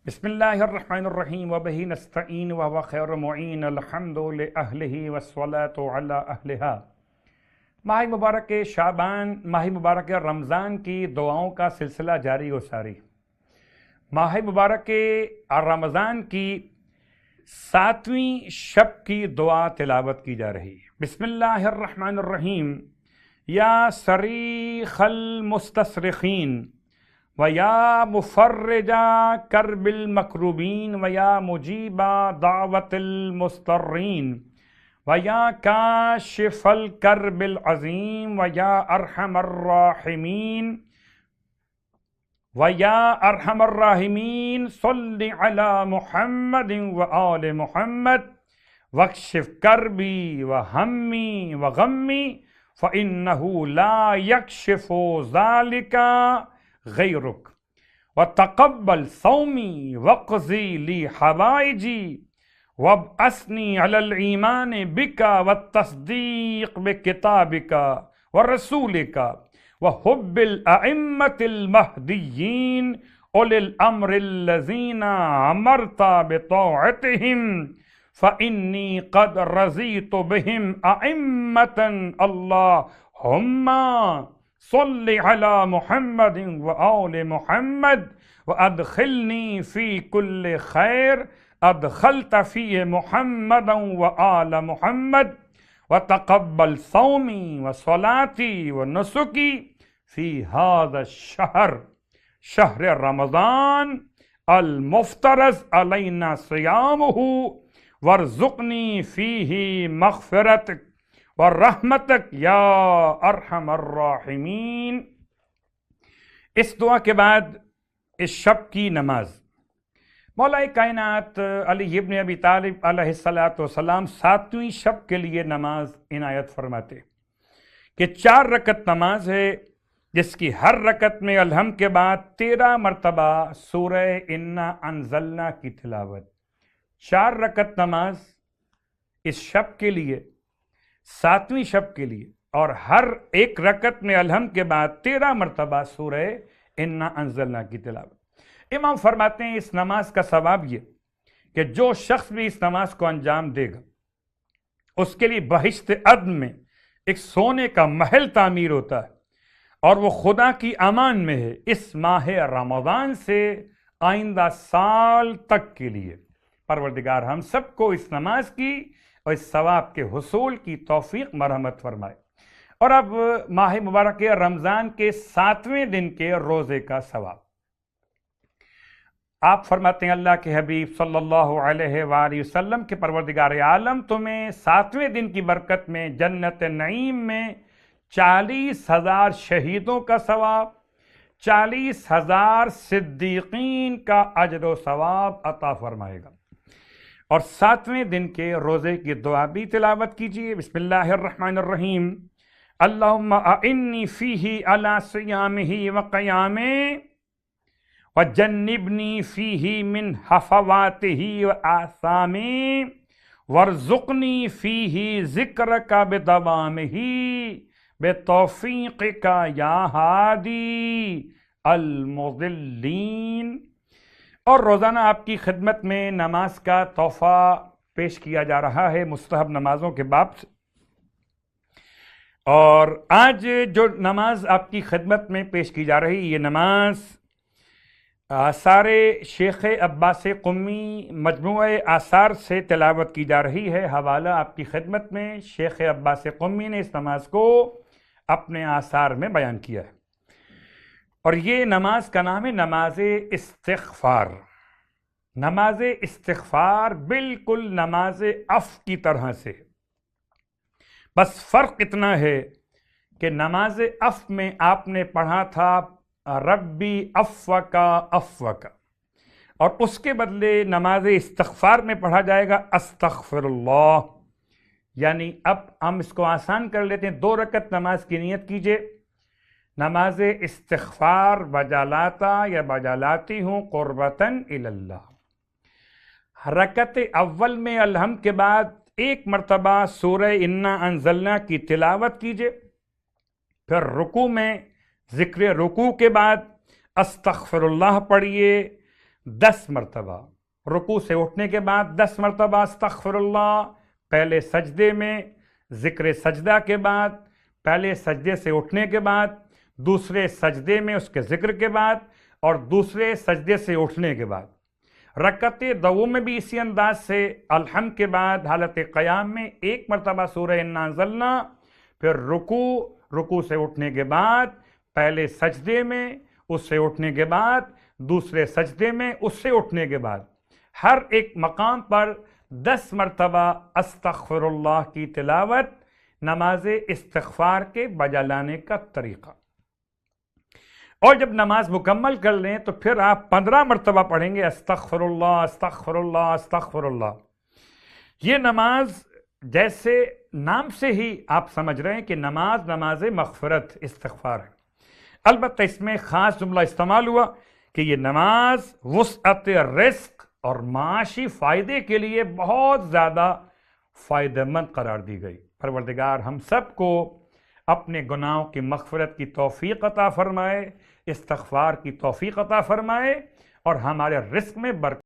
بسم اللہ الرحمن الرحیم وبہ نستعین وهو خیر معین الحمد لأہلہ والصلاة علی اہلہا۔ ماہ مبارک شعبان، ماہ مبارک رمضان کی دعاؤں کا سلسلہ جاری و ساری۔ ماہ مبارک رمضان کی 7ویں شب کی دعا تلاوت کی جا رہی ہے۔ بسم اللہ الرحمن الرحیم، یا صریخ المستصرخین وَيَا مُفَرِّجَا كَرْبِ الْمَكْرُوبِينَ وَيَا مُجِيبَ دَعْوَةِ الْمُضْطَرِّينَ وَيَا كَاشِفَ الْكَرْبِ الْعَظِيمِ وَيَا أَرْحَمَ الرَّاحِمِينَ وَيَا أَرْحَمَ الرَّاحِمِينَ صَلِّ عَلَى مُحَمَّدٍ وَآلِ مُحَمَّدٍ وَاكْشِفْ كَرْبِي وَهَمِّي وَغَمِّي فَإِنَّهُ لَا يَكْشِفُ ذَلِكَ غیرک وتقبل صومی وقضی لی حوائجی وابعثنی علی الایمان بک والتصدیق بکتابک ورسولک وحب الائمة المہدیین اولی الامر الذین امرت بطاعتہم فانی قد رضیت بہم ائمة اللہم صل علی محمد وآل محمد وادخلنی فی کل خیر ادخلت فی محمد وآل محمد وتقبل صومی وصلاتی ونسکی فی هذا الشہر شہر رمضان المفترض علینا صیامہ وارزقنی فیہ مغفرتک ورحمتک یا ارحم الراحمین۔ اس دعا کے بعد اس شب کی نماز، مولا کائنات علی ابن ابی طالب علیہ السلام 7ویں شب کے لیے نماز عنایت فرماتے کہ 4 رکعت نماز ہے، جس کی ہر رکعت میں الحمد کے بعد 13 مرتبہ سورہ انا انزلنا کی تلاوت۔ 4 رکعت نماز اس شب کے لیے، 7ویں شب کے لیے، اور ہر ایک رکعت میں الحمد کے بعد 13 مرتبہ سورہ انا انزلنا کی تلاوت۔ امام فرماتے ہیں اس نماز کا ثواب یہ کہ جو شخص بھی اس نماز کو انجام دے گا اس کے لیے بہشت عدن میں ایک سونے کا محل تعمیر ہوتا ہے، اور وہ خدا کی امان میں ہے اس ماہ رمضان سے آئندہ سال تک کے لیے۔ پروردگار ہم سب کو اس نماز کی اور اس ثواب کے حصول کی توفیق مرحمت فرمائے۔ اور اب ماہ مبارک رمضان کے 7ویں دن کے روزے کا ثواب۔ آپ فرماتے ہیں اللہ کے حبیب صلی اللہ علیہ وآلہ وسلم کے پروردگار عالم تمہیں 7ویں دن کی برکت میں جنت نعیم میں 40,000 شہیدوں کا ثواب، 40,000 صدیقین کا اجر و ثواب عطا فرمائے گا۔ اور 7ویں دن کے روزے کی دعا بھی تلاوت کیجیے۔ بسم اللہ الرحمن الرحیم، اللہم اعنی فیہ علی صیامہ وقیامہ وجنبنی فیہ من حفواتہ وآثامہ وارزقنی فیہ ذکرک بدوامہ بتوفیقک یا ہادی المضلین۔ اور روزانہ آپ کی خدمت میں نماز کا تحفہ پیش کیا جا رہا ہے مستحب نمازوں کے باب سے، اور آج جو نماز آپ کی خدمت میں پیش کی جا رہی یہ نماز آثار شیخ عباس قمی مجموعہ آثار سے تلاوت کی جا رہی ہے۔ حوالہ آپ کی خدمت میں شیخ عباس قمی نے اس نماز کو اپنے آثار میں بیان کیا ہے، اور یہ نماز کا نام ہے نماز استغفار۔ نماز استغفار بالکل نماز عفو کی طرح سے، بس فرق اتنا ہے کہ نماز عفو میں آپ نے پڑھا تھا ربی عفوکا عفوکا، اور اس کے بدلے نماز استغفار میں پڑھا جائے گا استغفر اللہ۔ یعنی اب ہم اس کو آسان کر لیتے ہیں، 2 رکعت نماز کی نیت کیجئے، نماز استغفار بجالاتا یا بجالاتی ہوں قربتاً اللہ۔ رکعت اول میں الحمد کے بعد 1 مرتبہ سورہ انا انزلنا کی تلاوت کیجئے، پھر رکوع میں ذکر رکوع کے بعد استغفر اللہ پڑھیے، 10 مرتبہ، رکوع سے اٹھنے کے بعد 10 مرتبہ استغفر اللہ، پہلے سجدے میں، ذکر سجدہ کے بعد، پہلے سجدے سے اٹھنے کے بعد، دوسرے سجدے میں اس کے ذکر کے بعد، اور دوسرے سجدے سے اٹھنے کے بعد۔ رکعت دوم میں بھی اسی انداز سے الحمد کے بعد حالت قیام میں 1 مرتبہ سورہ انا انزلنا، پھر رکوع سے اٹھنے کے بعد پہلے سجدے میں، اس سے اٹھنے کے بعد دوسرے سجدے میں، اس سے اٹھنے کے بعد ہر ایک مقام پر 10 مرتبہ استغفر اللہ کی تلاوت، نماز استغفار کے بجا لانے کا طریقہ۔ اور جب نماز مکمل کر لیں تو پھر آپ 15 مرتبہ پڑھیں گے استغفر اللہ استغفر اللہ استغفر اللہ۔ یہ نماز جیسے نام سے ہی آپ سمجھ رہے ہیں کہ نماز مغفرت استغفار ہے، البتہ اس میں خاص جملہ استعمال ہوا کہ یہ نماز وسعت رزق اور معاشی فائدے کے لیے بہت زیادہ فائدہ مند قرار دی گئی۔ پروردگار ہم سب کو اپنے گناہوں کی مغفرت کی توفیق عطا فرمائے، استغفار کی توفیق عطا فرمائے، اور ہمارے رزق میں برکت